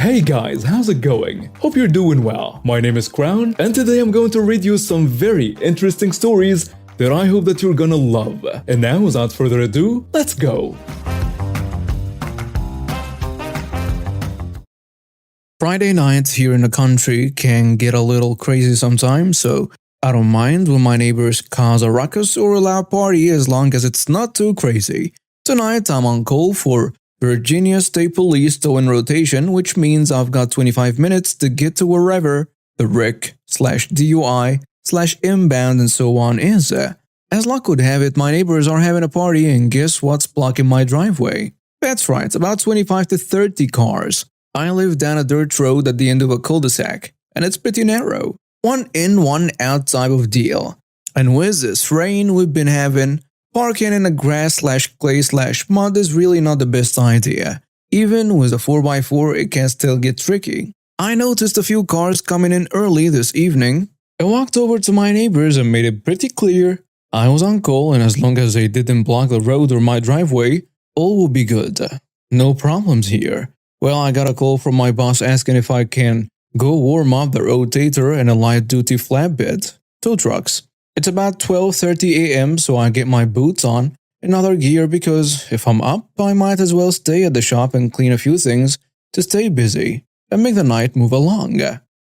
Hey guys, how's it going? Hope you're doing well. My name is Crown, and today I'm going to read you some very interesting stories that I hope that you're gonna love. And now, without further ado, let's go! Friday nights here in the country can get a little crazy sometimes, so I don't mind when my neighbors cause a ruckus or a loud party as long as it's not too crazy. Tonight I'm on call for Virginia State Police towing rotation, which means I've got 25 minutes to get to wherever the RIC/DUI/inbound and so on is. As luck would have it, my neighbors are having a party, and guess what's blocking my driveway? That's right, about 25 to 30 cars. I live down a dirt road at the end of a cul-de-sac, and it's pretty narrow. One in, one out type of deal. And with this rain we've been having, parking in the grass/clay/mud is really not the best idea. Even with a 4x4, it can still get tricky. I noticed a few cars coming in early this evening. I walked over to my neighbors and made it pretty clear I was on call, and as long as they didn't block the road or my driveway, all will be good. No problems here. Well, I got a call from my boss asking if I can go warm up the rotator and a light-duty flatbed, tow trucks. It's about 12:30 a.m., so I get my boots on and other gear because if I'm up, I might as well stay at the shop and clean a few things to stay busy and make the night move along.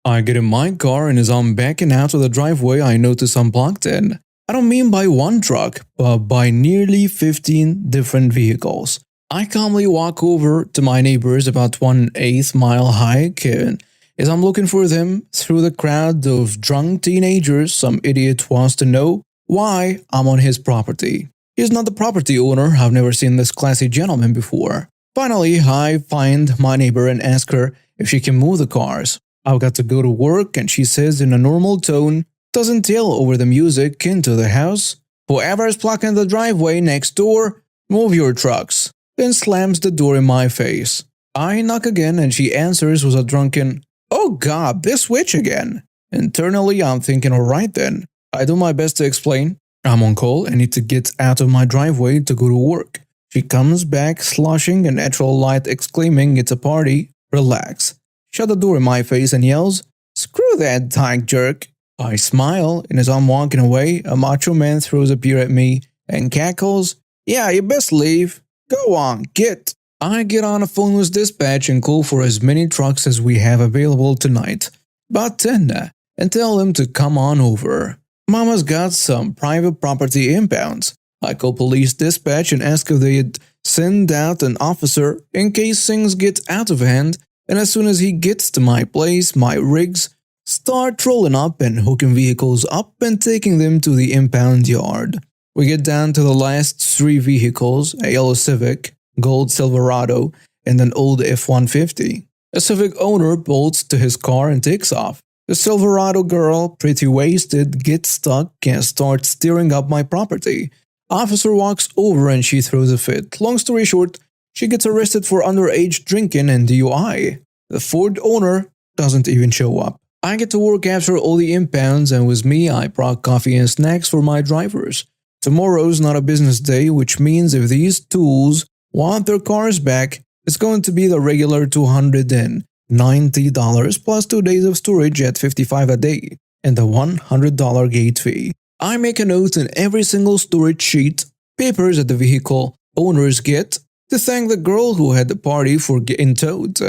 I get in my car, and as I'm backing out of the driveway, I notice I'm blocked in. I don't mean by one truck, but by nearly 15 different vehicles. I calmly walk over to my neighbors about 1/8 mile hike, and as I'm looking for them through the crowd of drunk teenagers, some idiot wants to know why I'm on his property. He's not the property owner. I've never seen this classy gentleman before. Finally, I find my neighbor and ask her if she can move the cars. I've got to go to work, and she says in a normal tone, doesn't tell over the music into the house, "Whoever's blocking the driveway next door, move your trucks," then slams the door in my face. I knock again, and she answers with a drunken, "Oh God, this witch again." Internally, I'm thinking, alright then. I do my best to explain. I'm on call and need to get out of my driveway to go to work. She comes back sloshing and natural light exclaiming it's a party. Relax. Shut the door in my face and yells, "Screw that dyke jerk." I smile, and as I'm walking away, a macho man throws a beer at me and cackles, "Yeah, you best leave. Go on, get." I get on a phone with dispatch and call for as many trucks as we have available tonight, about 10, and tell them to come on over. Mama's got some private property inbounds. I call police dispatch and ask if they'd send out an officer in case things get out of hand, and as soon as he gets to my place, my rigs start rolling up and hooking vehicles up and taking them to the impound yard. We get down to the last 3 vehicles, a yellow Civic, gold Silverado, and an old F-150. A Civic owner bolts to his car and takes off. The Silverado girl, pretty wasted, gets stuck and starts steering up my property. Officer walks over and she throws a fit. Long story short, she gets arrested for underage drinking and DUI. The Ford owner doesn't even show up. I get to work after all the impounds, and with me I brought coffee and snacks for my drivers. Tomorrow's not a business day, which means if these tools want their cars back, it's going to be the regular $290 plus 2 days of storage at $55 a day and the $100 gate fee. I make a note in every single storage sheet, papers that the vehicle owners get, to thank the girl who had the party for getting towed.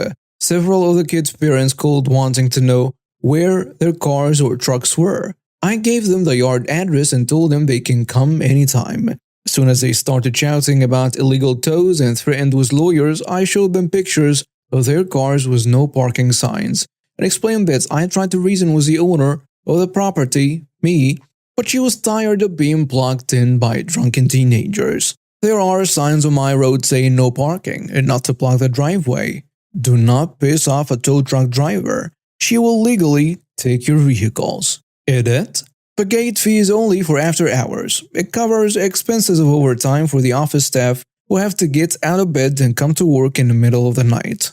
Several of the kids' parents called wanting to know where their cars or trucks were. I gave them the yard address and told them they can come anytime. As soon as they started shouting about illegal tows and threatened with lawyers, I showed them pictures of their cars with no parking signs and explained that I tried to reason with the owner of the property, me, but she was tired of being blocked in by drunken teenagers. There are signs on my road saying no parking and not to block the driveway. Do not piss off a tow truck driver. She will legally take your vehicles. Edit. The gate fee is only for after hours. It covers expenses of overtime for the office staff who have to get out of bed and come to work in the middle of the night.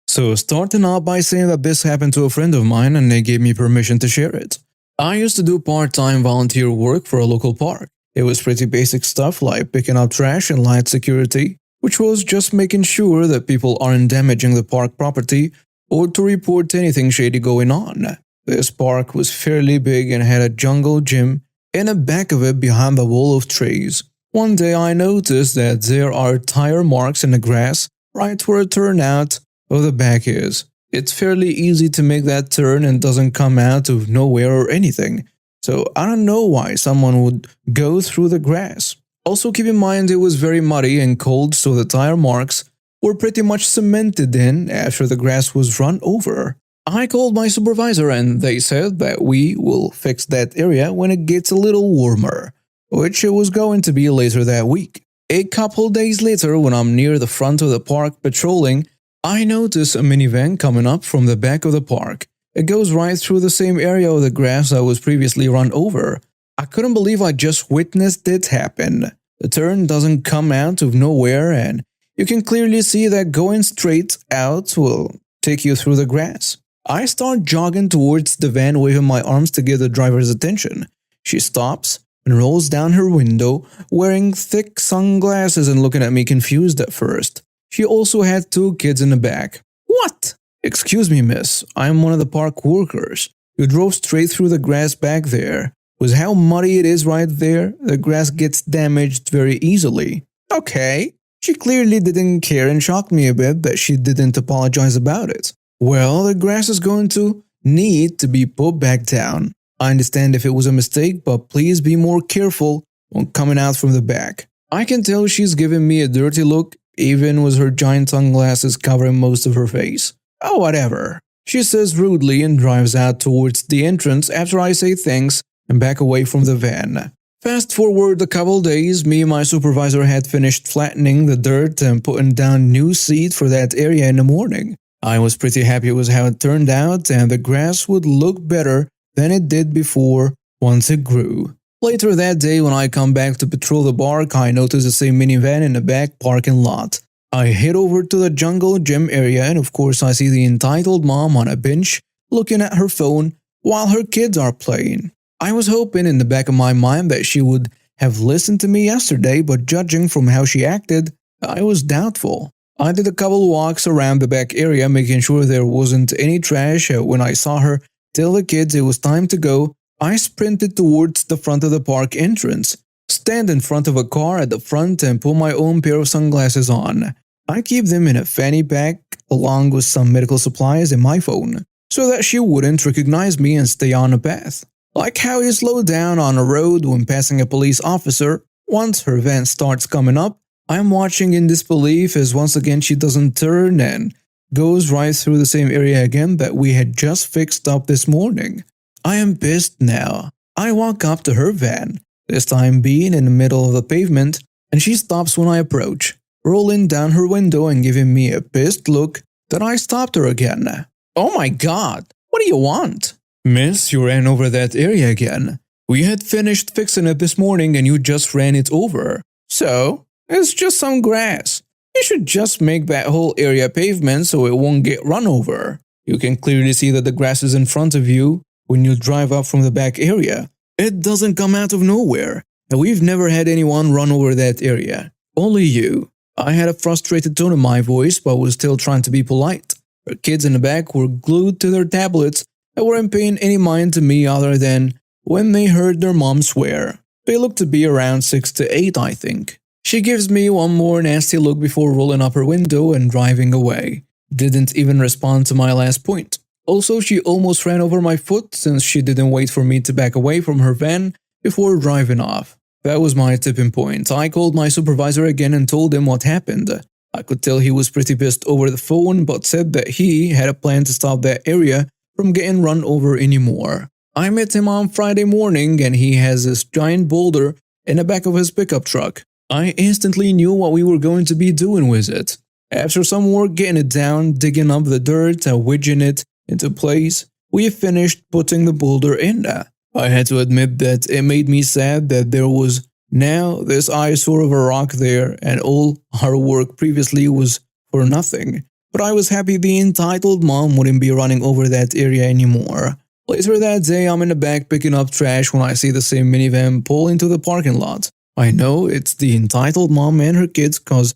So starting out by saying that this happened to a friend of mine and they gave me permission to share it. I used to do part-time volunteer work for a local park. It was pretty basic stuff like picking up trash and light security. which was just making sure that people aren't damaging the park property or to report anything shady going on. This park was fairly big and had a jungle gym in the back of it behind the wall of trees. One day I noticed that there are tire marks in the grass right where a turnout of the back is. It's fairly easy to make that turn and doesn't come out of nowhere or anything. So I don't know why someone would go through the grass. Also keep in mind it was very muddy and cold, so the tire marks were pretty much cemented in after the grass was run over. I called my supervisor and they said that we will fix that area when it gets a little warmer, which it was going to be later that week. A couple days later, when I'm near the front of the park patrolling, I notice a minivan coming up from the back of the park. It goes right through the same area of the grass that was previously run over. I couldn't believe I just witnessed it happen. The turn doesn't come out of nowhere and you can clearly see that going straight out will take you through the grass. I start jogging towards the van, waving my arms to get the driver's attention. She stops and rolls down her window, wearing thick sunglasses and looking at me confused at first. She also had 2 kids in the back. What? Excuse me, miss. I'm one of the park workers. You drove straight through the grass back there. With how muddy it is right there, the grass gets damaged very easily. Okay. She clearly didn't care and shocked me a bit that she didn't apologize about it. Well, the grass is going to need to be put back down. I understand if it was a mistake, but please be more careful when coming out from the back. I can tell she's giving me a dirty look, even with her giant sunglasses covering most of her face. Oh, whatever. She says rudely and drives out towards the entrance after I say thanks and back away from the van. Fast forward a couple days, me and my supervisor had finished flattening the dirt and putting down new seed for that area in the morning. I was pretty happy with how it turned out and the grass would look better than it did before once it grew. Later that day when I come back to patrol the park, I notice the same minivan in the back parking lot. I head over to the jungle gym area and of course I see the entitled mom on a bench looking at her phone while her kids are playing. I was hoping in the back of my mind that she would have listened to me yesterday, but judging from how she acted, I was doubtful. I did a couple walks around the back area making sure there wasn't any trash. When I saw her tell the kids it was time to go, I sprinted towards the front of the park entrance, stand in front of a car at the front and put my own pair of sunglasses on. I keep them in a fanny pack along with some medical supplies and my phone, so that she wouldn't recognize me and stay on the path. Like how you slow down on a road when passing a police officer. Once her van starts coming up, I'm watching in disbelief as once again she doesn't turn and goes right through the same area again that we had just fixed up this morning. I am pissed now. I walk up to her van, this time being in the middle of the pavement, and she stops when I approach, rolling down her window and giving me a pissed look that I stopped her again. Oh my god, what do you want? Miss, you ran over that area again. We had finished fixing it this morning and you just ran it over. So, it's just some grass. You should just make that whole area pavement so it won't get run over. You can clearly see that the grass is in front of you when you drive up from the back area. It doesn't come out of nowhere, and we've never had anyone run over that area. Only you. I had a frustrated tone in my voice but was still trying to be polite. Her kids in the back were glued to their tablets and weren't paying any mind to me other than when they heard their mom swear. They looked to be around 6 to 8, I think. She gives me one more nasty look before rolling up her window and driving away. Didn't even respond to my last point. Also, she almost ran over my foot since she didn't wait for me to back away from her van before driving off. That was my tipping point. I called my supervisor again and told him what happened. I could tell he was pretty pissed over the phone but said that he had a plan to stop that area from getting run over anymore. I met him on Friday morning and he has this giant boulder in the back of his pickup truck. I instantly knew what we were going to be doing with it. After some work getting it down, digging up the dirt and wedging it into place, we finished putting the boulder in there. I had to admit that it made me sad that there was now this eyesore of a rock there and all our work previously was for nothing. But I was happy the entitled mom wouldn't be running over that area anymore. Later that day, I'm in the back picking up trash when I see the same minivan pull into the parking lot. I know it's the entitled mom and her kids cause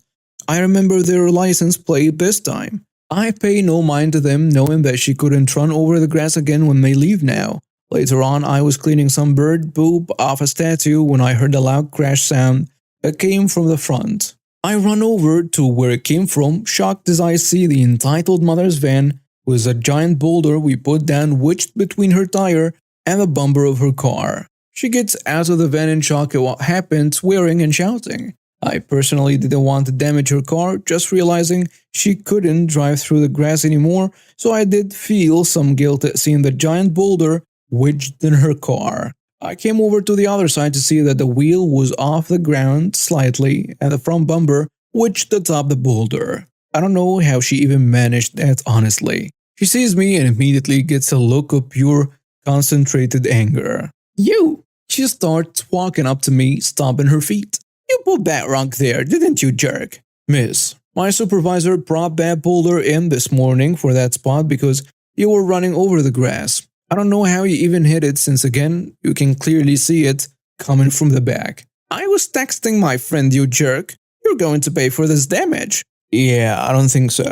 I remember their license plate this time. I pay no mind to them, knowing that she couldn't run over the grass again when they leave now. Later on, I was cleaning some bird poop off a statue when I heard a loud crash sound that came from the front. I run over to where it came from, shocked as I see the entitled mother's van with a giant boulder we put down wedged between her tire and the bumper of her car. She gets out of the van in shock at what happened, swearing and shouting. I personally didn't want to damage her car, just realizing she couldn't drive through the grass anymore, so I did feel some guilt at seeing the giant boulder wedged in her car. I came over to the other side to see that the wheel was off the ground slightly and the front bumper wedged atop the boulder. I don't know how she even managed that, honestly. She sees me and immediately gets a look of pure, concentrated anger. "You!" She starts walking up to me, stomping her feet. "You put that rock there, didn't you, jerk?" "Miss, my supervisor brought that boulder in this morning for that spot because you were running over the grass. I don't know how you even hit it since again, you can clearly see it coming from the back." "I was texting my friend, you jerk. You're going to pay for this damage." "Yeah, I don't think so."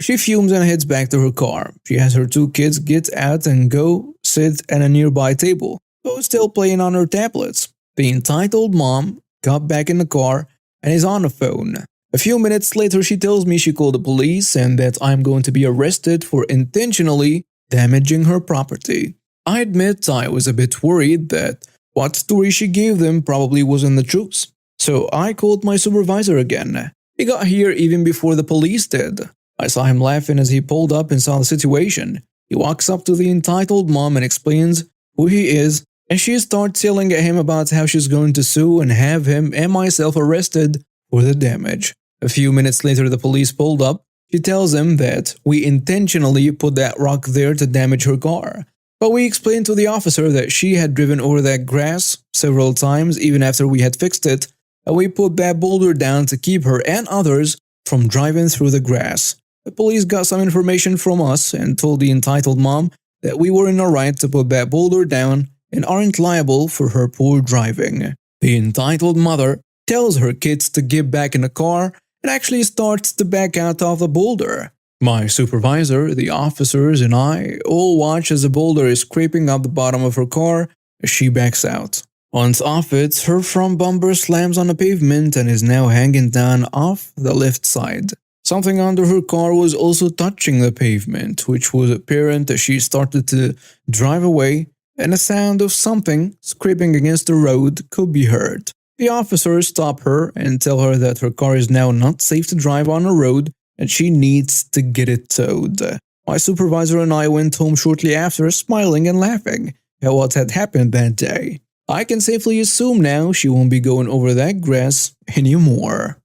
She fumes and heads back to her car. She has her two kids get out and go sit at a nearby table, both still playing on her tablets. The entitled mom got back in the car and is on the phone. A few minutes later, she tells me she called the police and that I'm going to be arrested for intentionally damaging her property. I admit I was a bit worried that what story she gave them probably wasn't the truth. So I called my supervisor again. He got here even before the police did. I saw him laughing as he pulled up and saw the situation. He walks up to the entitled mom and explains who he is, and she starts yelling at him about how she's going to sue and have him and myself arrested for the damage. A few minutes later, the police pulled up. She tells him that we intentionally put that rock there to damage her car. But we explained to the officer that she had driven over that grass several times even after we had fixed it, and we put that boulder down to keep her and others from driving through the grass. The police got some information from us and told the entitled mom that we were in the right to put that boulder down and aren't liable for her poor driving. The entitled mother tells her kids to get back in the car and actually starts to back out of the boulder. My supervisor, the officers, and I all watch as the boulder is scraping up the bottom of her car as she backs out. Once off it, her front bumper slams on the pavement and is now hanging down off the left side. Something under her car was also touching the pavement, which was apparent as she started to drive away, and the sound of something scraping against the road could be heard. The officers stop her and tell her that her car is now not safe to drive on the road and she needs to get it towed. My supervisor and I went home shortly after, smiling and laughing at what had happened that day. I can safely assume now she won't be going over that grass anymore.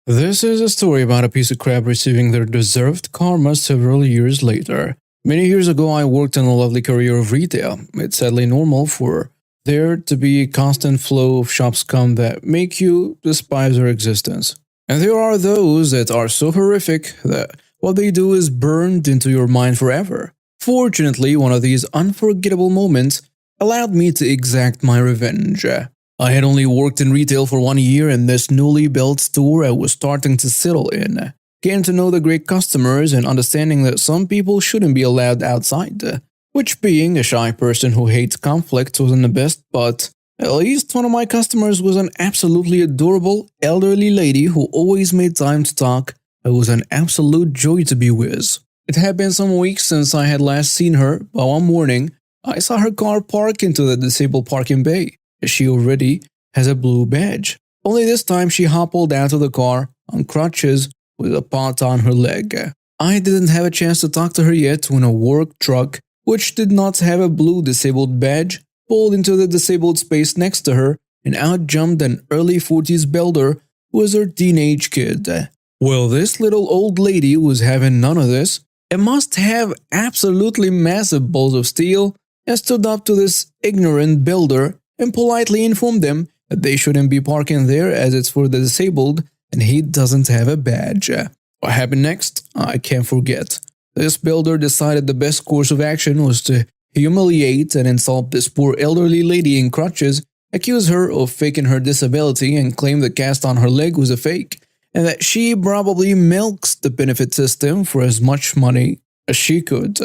This is a story about a piece of crap receiving their deserved karma several years later. Many years ago, I worked in a lovely career of retail. It's sadly normal for there to be a constant flow of shop scum that make you despise their existence. And there are those that are so horrific that what they do is burned into your mind forever. Fortunately, one of these unforgettable moments allowed me to exact my revenge. I had only worked in retail for 1 year in this newly built store I was starting to settle in. Getting to know the great customers and understanding that some people shouldn't be allowed outside. Which, being a shy person who hates conflict, wasn't the best, but at least one of my customers was an absolutely adorable elderly lady who always made time to talk. It was an absolute joy to be with. It had been some weeks since I had last seen her, but one morning, I saw her car park into the disabled parking bay. She already has a blue badge. Only this time she hobbled out of the car on crutches with a pot on her leg. I didn't have a chance to talk to her yet when a work truck, which did not have a blue disabled badge, pulled into the disabled space next to her and out jumped an early 40s builder who was her teenage kid. Well, this little old lady was having none of this and must have absolutely massive balls of steel and stood up to this ignorant builder and politely informed them that they shouldn't be parking there as it's for the disabled and he doesn't have a badge. What happened next? I can't forget. This builder decided the best course of action was to humiliate and insult this poor elderly lady in crutches accuse her of faking her disability and claim the cast on her leg was a fake, and that she probably milks the benefit system for as much money as she could.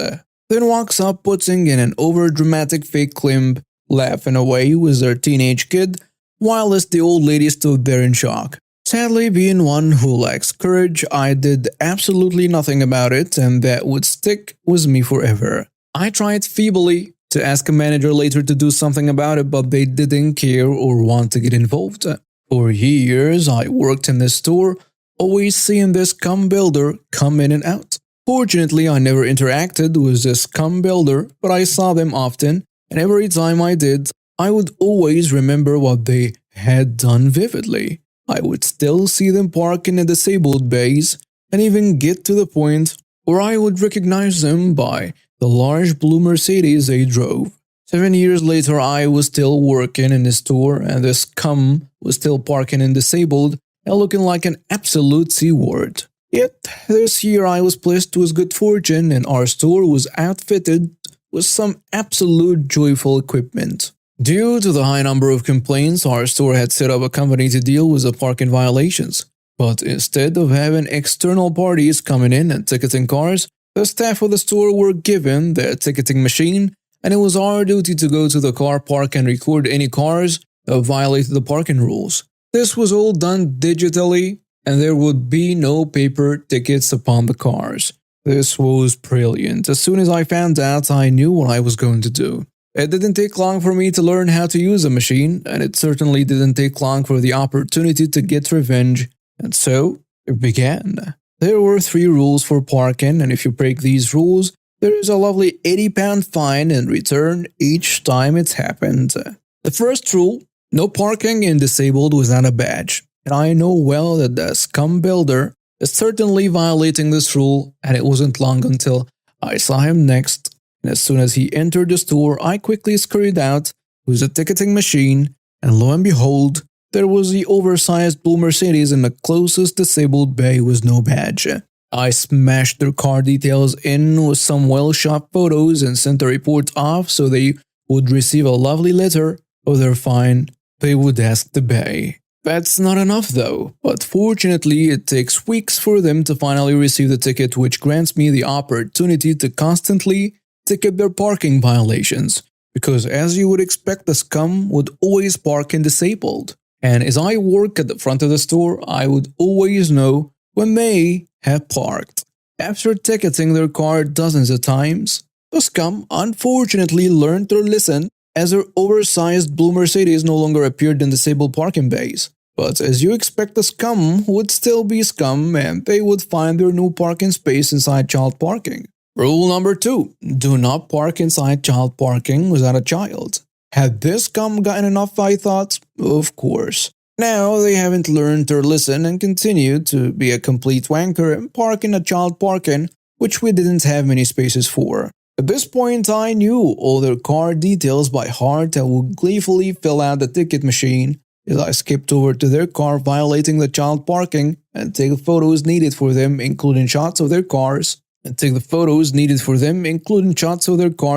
Then walks up putting in an over-dramatic fake claim, laughing away with their teenage kid, whilst the old lady stood there in shock. Sadly, being one who lacks courage, I did absolutely nothing about it, and that would stick with me forever. I tried feebly to ask a manager later to do something about it, but they didn't care or want to get involved. For years, I worked in this store, always seeing this scum builder come in and out. Fortunately, I never interacted with this scum builder, but I saw them often, and every time I did, I would always remember what they had done vividly. I would still see them park in the disabled bays, and even get to the point where I would recognize them by the large blue Mercedes they drove. 7 years later, I was still working in the store, and this scum was still parking in disabled and looking like an absolute C-word. Yet, this year I was blessed with good fortune, and our store was outfitted with some absolute joyful equipment. Due to the high number of complaints, our store had set up a company to deal with the parking violations. But instead of having external parties coming in and ticketing cars, the staff of the store were given their ticketing machine, and it was our duty to go to the car park and record any cars that violated the parking rules. This was all done digitally, and there would be no paper tickets upon the cars. This was brilliant. As soon as I found out, I knew what I was going to do. It didn't take long for me to learn how to use a machine, and it certainly didn't take long for the opportunity to get revenge. And so, it began. There were 3 rules for parking, and if you break these rules, there is a lovely £80 fine in return each time it's happened. The first rule, no parking in disabled without a badge. And I know well that the scum builder is certainly violating this rule, and it wasn't long until I saw him next. And as soon as he entered the store, I quickly scurried out with the ticketing machine, and lo and behold, there was the oversized blue Mercedes in the closest disabled bay with no badge. I smashed their car details in with some well-shot photos and sent the report off so they would receive a lovely letter of their fine they would ask the bay. That's not enough though, but fortunately it takes weeks for them to finally receive the ticket, which grants me the opportunity to constantly ticket their parking violations, because as you would expect, the scum would always park in disabled. And as I work at the front of the store, I would always know when they have parked. After ticketing their car dozens of times, the scum unfortunately learned their lesson, as their oversized blue Mercedes no longer appeared in disabled parking bays. But as you expect, the scum would still be scum, and they would find their new parking space inside child parking. Rule number 2. Do not park inside child parking without a child. Had this scum gotten enough, I thought? Of course. Now they haven't learned their lesson and continue to be a complete wanker and park in a child parking, which we didn't have many spaces for. At this point, I knew all their car details by heart and would gleefully fill out the ticket machine as I skipped over to their car violating the child parking and take the photos needed for them, including shots of their cars. Car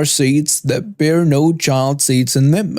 seats that bear no child seats in them.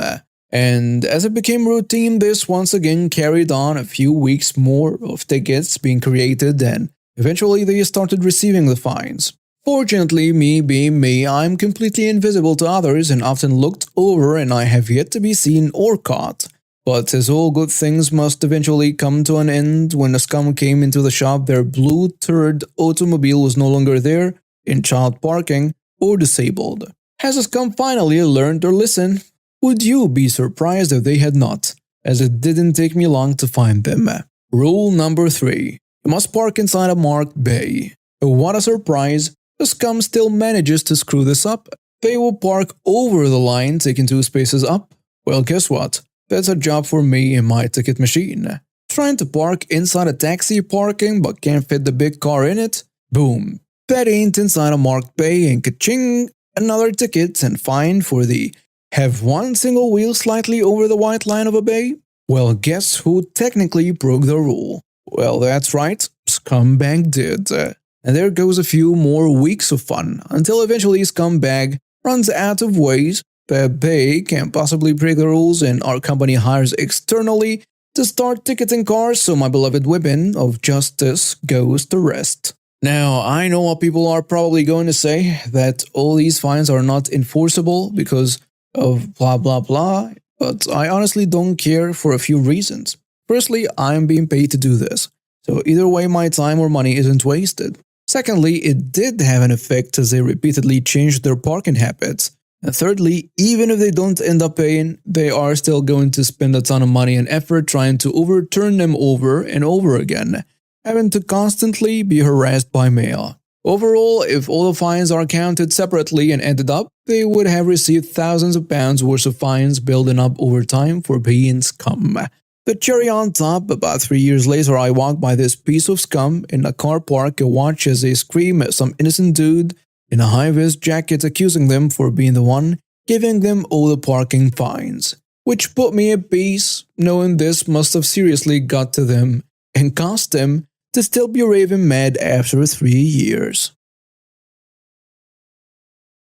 And as it became routine, this once again carried on a few weeks more of tickets being created, and eventually they started receiving the fines. Fortunately, me being me, I'm completely invisible to others and often looked over, and I have yet to be seen or caught. But as all good things must eventually come to an end, when the scum came into the shop, their blue turd automobile was no longer there, in child parking, or disabled. Has the scum finally learned their lesson? Would you be surprised if they had not, as it didn't take me long to find them. Rule number 3. You must park inside a marked bay. What a surprise, the scum still manages to screw this up. They will park over the line, taking 2 spaces up. Well, guess what? That's a job for me in my ticket machine. Trying to park inside a taxi parking but can't fit the big car in it? Boom. That ain't inside a marked bay, and ka-ching! Another ticket and fine for the have one single wheel slightly over the white line of a bay? Well, guess who technically broke the rule? Well, that's right, Scumbag did. And there goes a few more weeks of fun, until eventually Scumbag runs out of ways that they can possibly break the rules and our company hires externally to start ticketing cars, so my beloved weapon of justice goes to rest. Now, I know what people are probably going to say, that all these fines are not enforceable because of blah blah blah, but I honestly don't care for a few reasons. Firstly, I'm being paid to do this, so either way my time or money isn't wasted. Secondly, it did have an effect as they repeatedly changed their parking habits. And thirdly, even if they don't end up paying, they are still going to spend a ton of money and effort trying to overturn them over and over again, having to constantly be harassed by mail. Overall, if all the fines are counted separately and added up, they would have received thousands of pounds worth of fines building up over time for being scum. The cherry on top, about 3 years later I walk by this piece of scum in a car park and watch as they scream at some innocent dude in a high-vis jacket accusing them for being the one giving them all the parking fines. Which put me at peace, knowing this must have seriously got to them and cost them to still be raving mad after 3 years.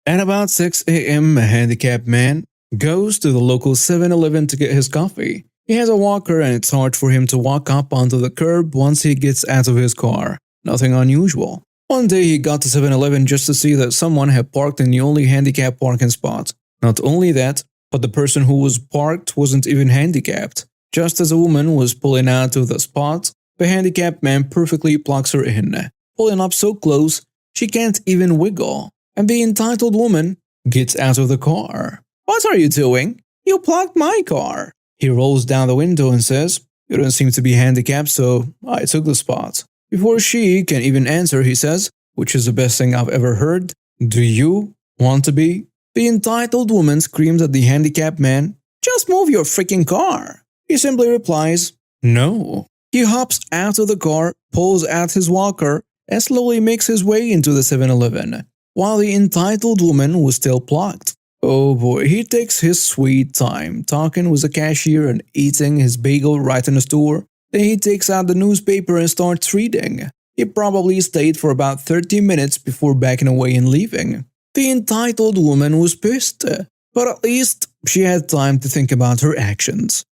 At about 6 a.m. a handicapped man goes to the local 7-Eleven to get his coffee. He has a walker and it's hard for him to walk up onto the curb once he gets out of his car. Nothing unusual. One day he got to 7-Eleven just to see that someone had parked in the only handicapped parking spot. Not only that, but the person who was parked wasn't even handicapped. Just as a woman was pulling out of the spot, the handicapped man perfectly blocks her in, pulling up so close she can't even wiggle. And the entitled woman gets out of the car. "What are you doing? You blocked my car." He rolls down the window and says, "You don't seem to be handicapped, so I took the spot." Before she can even answer, he says, which is the best thing I've ever heard, "Do you want to be?" The entitled woman screams at the handicapped man, "Just move your freaking car." He simply replies, "No." He hops out of the car, pulls out his walker, and slowly makes his way into the 7-Eleven, while the entitled woman was still blocked. Oh boy, he takes his sweet time, talking with the cashier and eating his bagel right in the store. Then he takes out the newspaper and starts reading. He probably stayed for about 30 minutes before backing away and leaving. The entitled woman was pissed, but at least she had time to think about her actions.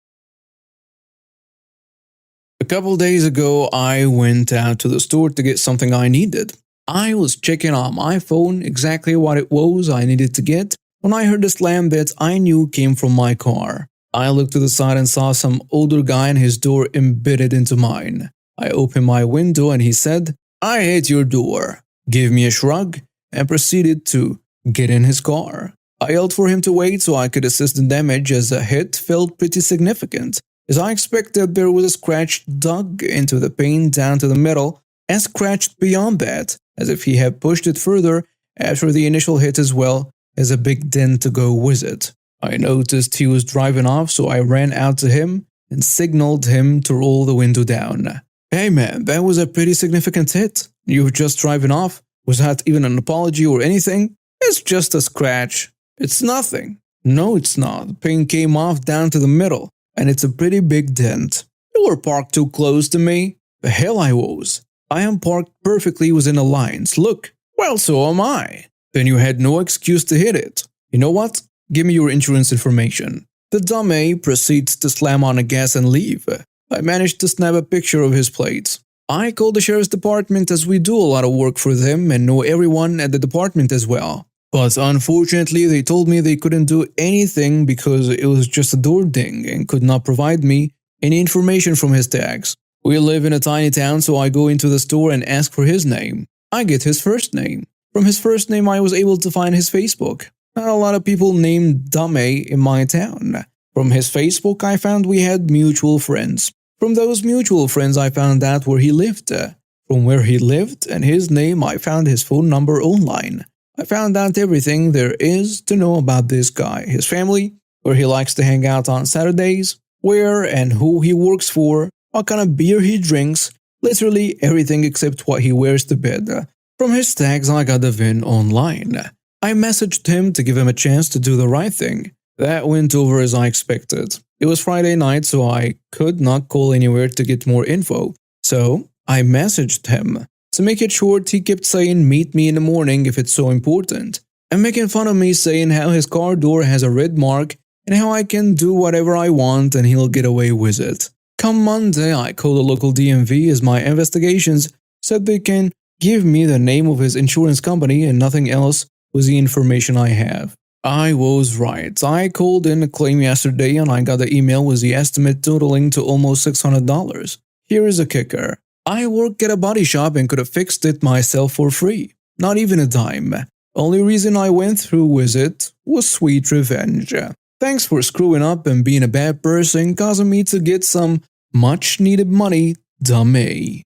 A couple days ago, I went out to the store to get something I needed. I was checking on my phone exactly what it was I needed to get when I heard a slam that I knew came from my car. I looked to the side and saw some older guy and his door embedded into mine. I opened my window and he said, "I hate your door," gave me a shrug, and proceeded to get in his car. I yelled for him to wait so I could assess the damage, as the hit felt pretty significant. As I expected, there was a scratch dug into the paint down to the middle and scratched beyond that, as if he had pushed it further after the initial hit, as well as a big dent to go with it. I noticed he was driving off, so I ran out to him and signaled him to roll the window down. "Hey man, that was a pretty significant hit. You were just driving off. Was that even an apology or anything?" "It's just a scratch." "It's nothing." "No, it's not. The paint came off down to the middle, and it's a pretty big dent." "You were parked too close to me." "The hell I was. I am parked perfectly within the lines. Look." "Well, so am I." "Then you had no excuse to hit it." "You know what? Give me your insurance information." The dummy proceeds to slam on the gas and leave. I managed to snap a picture of his plates. I called the sheriff's department, as we do a lot of work for them and know everyone at the department as well. But unfortunately, they told me they couldn't do anything because it was just a door ding and could not provide me any information from his tags. We live in a tiny town, so I go into the store and ask for his name. I get his first name. From his first name, I was able to find his Facebook. Not a lot of people named Dummy in my town. From his Facebook, I found we had mutual friends. From those mutual friends, I found out where he lived. From where he lived and his name, I found his phone number online. I found out everything there is to know about this guy, his family, where he likes to hang out on Saturdays, where and who he works for, what kind of beer he drinks, literally everything except what he wears to bed. From his tags, I got the VIN online. I messaged him to give him a chance to do the right thing. That went over as I expected. It was Friday night, so I could not call anywhere to get more info. So I messaged him. To make it short, he kept saying, "Meet me in the morning if it's so important." and making fun of me, saying how his car door has a red mark and how I can do whatever I want and he'll get away with it. Come Monday, I called the local DMV as my investigations said they can give me the name of his insurance company and nothing else was the information I have. I was right. I called in a claim yesterday and I got the email with the estimate totaling to almost $600. Here is a kicker. I work at a body shop and could have fixed it myself for free. Not even a dime. Only reason I went through with it was sweet revenge. Thanks for screwing up and being a bad person, causing me to get some much needed money, dummy.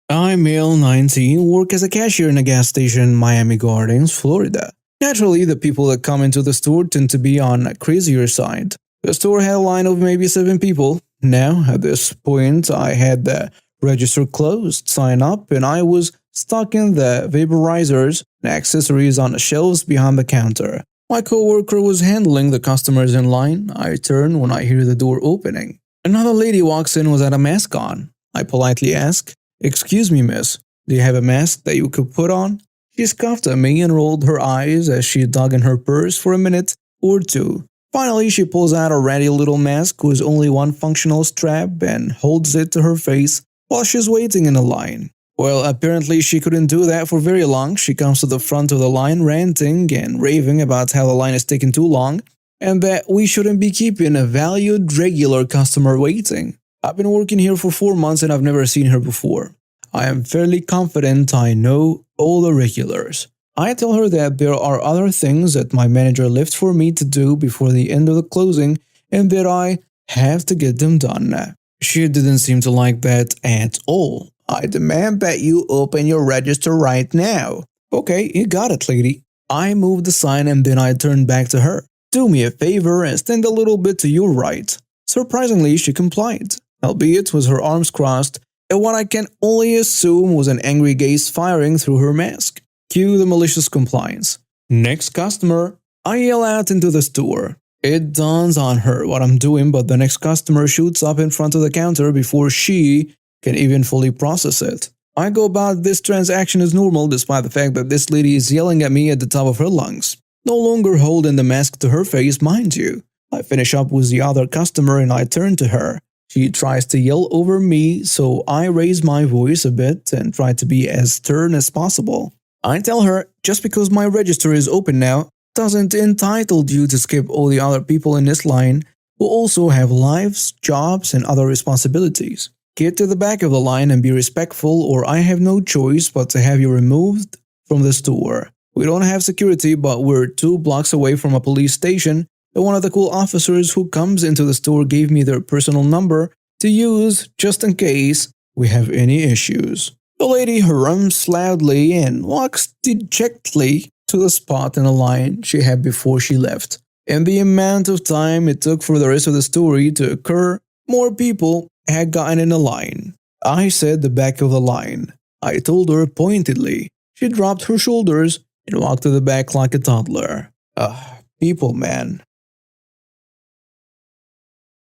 I, male 19, work as a cashier in a gas station in Miami Gardens, Florida. Naturally, the people that come into the store tend to be on a crazier side. The store had a line of maybe 7 people. Now, at this point, I had the register closed, sign up, and I was stocking the vaporizers and accessories on the shelves behind the counter. My coworker was handling the customers in line. I turn when I hear the door opening. Another lady walks in with a mask on. I politely ask, "Excuse me, miss, do you have a mask that you could put on?" She scoffed at me and rolled her eyes as she dug in her purse for a minute or two. Finally, she pulls out a ratty little mask with only one functional strap and holds it to her face while she's waiting in the line. Well, apparently she couldn't do that for very long. She comes to the front of the line ranting and raving about how the line is taking too long and that we shouldn't be keeping a valued regular customer waiting. I've been working here for 4 months and I've never seen her before. I am fairly confident I know all the regulars. I tell her that there are other things that my manager left for me to do before the end of the closing and that I have to get them done. She didn't seem to like that at all. "I demand that you open your register right now." "Okay, you got it, lady." I moved the sign and then I turned back to her. "Do me a favor and stand a little bit to your right." Surprisingly, she complied, albeit with her arms crossed, and what I can only assume was an angry gaze firing through her mask. Cue the malicious compliance. "Next customer," I yell out into the store. It dawns on her what I'm doing, but the next customer shoots up in front of the counter before she can even fully process it. I go about this transaction as normal despite the fact that this lady is yelling at me at the top of her lungs. No longer holding the mask to her face, mind you. I finish up with the other customer and I turn to her. She tries to yell over me, so I raise my voice a bit and try to be as stern as possible. I tell her, just because my register is open now, doesn't entitle you to skip all the other people in this line who also have lives, jobs, and other responsibilities. Get to the back of the line and be respectful or I have no choice but to have you removed from the store. We don't have security, but we're 2 blocks away from a police station, and one of the cool officers who comes into the store gave me their personal number to use just in case we have any issues. The lady hurrums loudly and walks dejectedly to the spot in the line she had before she left. In the amount of time it took for the rest of the story to occur, more people had gotten in the line. I said the back of the line. I told her pointedly. She dropped her shoulders and walked to the back like a toddler. People, man.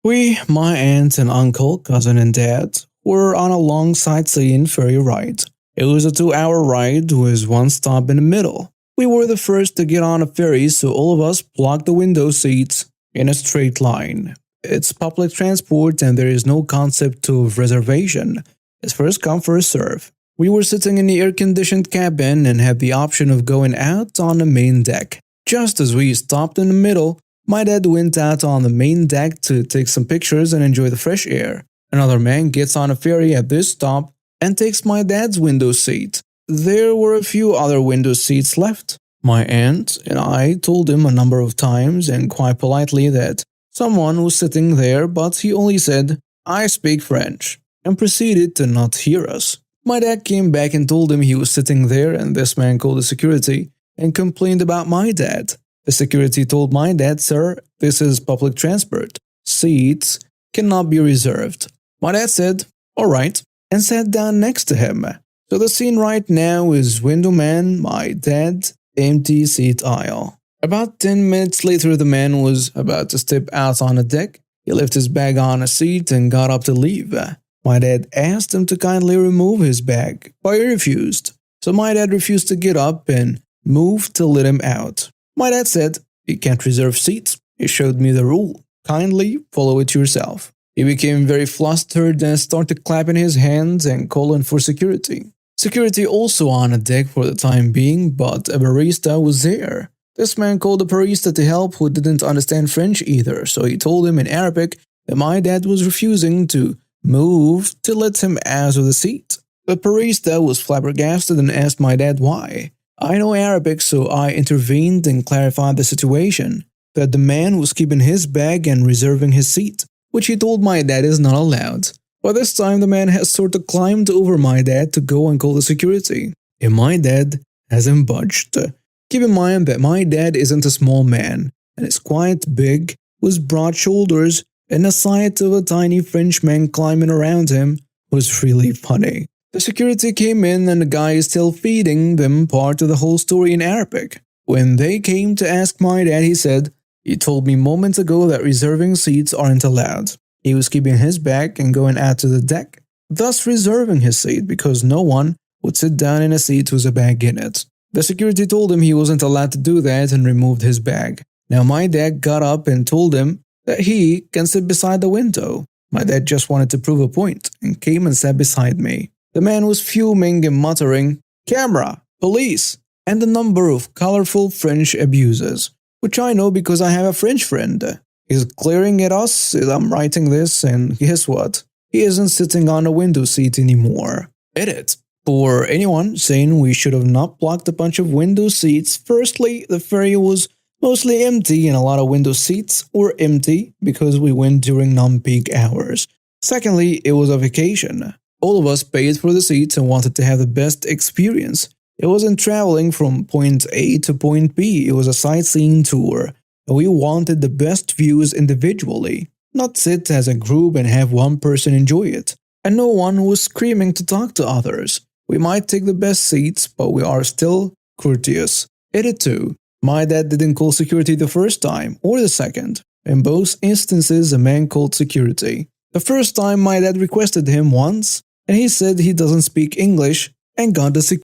We, my aunt and uncle, cousin and dad, were on a long sightseeing ferry ride. It was a 2-hour ride with one stop in the middle. We were the first to get on a ferry, so all of us blocked the window seats in a straight line. It's public transport and there is no concept of reservation. It's first come, first serve. We were sitting in the air-conditioned cabin and had the option of going out on the main deck. Just as we stopped in the middle, my dad went out on the main deck to take some pictures and enjoy the fresh air. Another man gets on a ferry at this stop and takes my dad's window seat. There were a few other window seats left. My aunt and I told him a number of times and quite politely that someone was sitting there, but he only said, "I speak French," and proceeded to not hear us. My dad came back and told him he was sitting there, and this man called the security and complained about my dad. The security told my dad, "Sir, this is public transport. Seats cannot be reserved." My dad said, "All right," and sat down next to him. So the scene right now is window man, my dad, empty seat aisle. About 10 minutes later, the man was about to step out on the deck. He left his bag on a seat and got up to leave. My dad asked him to kindly remove his bag, but he refused. So my dad refused to get up and move to let him out. My dad said, "You can't reserve seats." He showed me the rule. Kindly follow it yourself. He became very flustered and started clapping his hands and calling for security. Security also on a deck for the time being, but a barista was there. This man called the barista to help who didn't understand French either, so he told him in Arabic that my dad was refusing to move to let him out of the seat. The barista was flabbergasted and asked my dad why. I know Arabic, so I intervened and clarified the situation, that the man was keeping his bag and reserving his seat, which he told my dad is not allowed. By this time, the man has sort of climbed over my dad to go and call the security, and my dad hasn't budged. Keep in mind that my dad isn't a small man, and is quite big, with broad shoulders, and the sight of a tiny Frenchman climbing around him was really funny. The security came in and the guy is still feeding them part of the whole story in Arabic. When they came to ask my dad, he said, "You told me moments ago that reserving seats aren't allowed." He was keeping his bag and going out to the deck, thus reserving his seat because no one would sit down in a seat with a bag in it. The security told him he wasn't allowed to do that and removed his bag. Now my dad got up and told him that he can sit beside the window. My dad just wanted to prove a point and came and sat beside me. The man was fuming and muttering, "Camera, police," and a number of colorful French abuses, which I know because I have a French friend. He's glaring at us as I'm writing this, and guess what? He isn't sitting on a window seat anymore. Edit. For anyone saying we should have not blocked a bunch of window seats, firstly, the ferry was mostly empty and a lot of window seats were empty because we went during non-peak hours. Secondly, it was a vacation. All of us paid for the seats and wanted to have the best experience. It wasn't traveling from point A to point B, it was a sightseeing tour. And we wanted the best views individually, not sit as a group and have one person enjoy it. And no one was screaming to talk to others. We might take the best seats, but we are still courteous. Edit 2. My dad didn't call security the first time or the second. In both instances, a man called security. The first time my dad requested him once, and he said he doesn't speak English and got the security.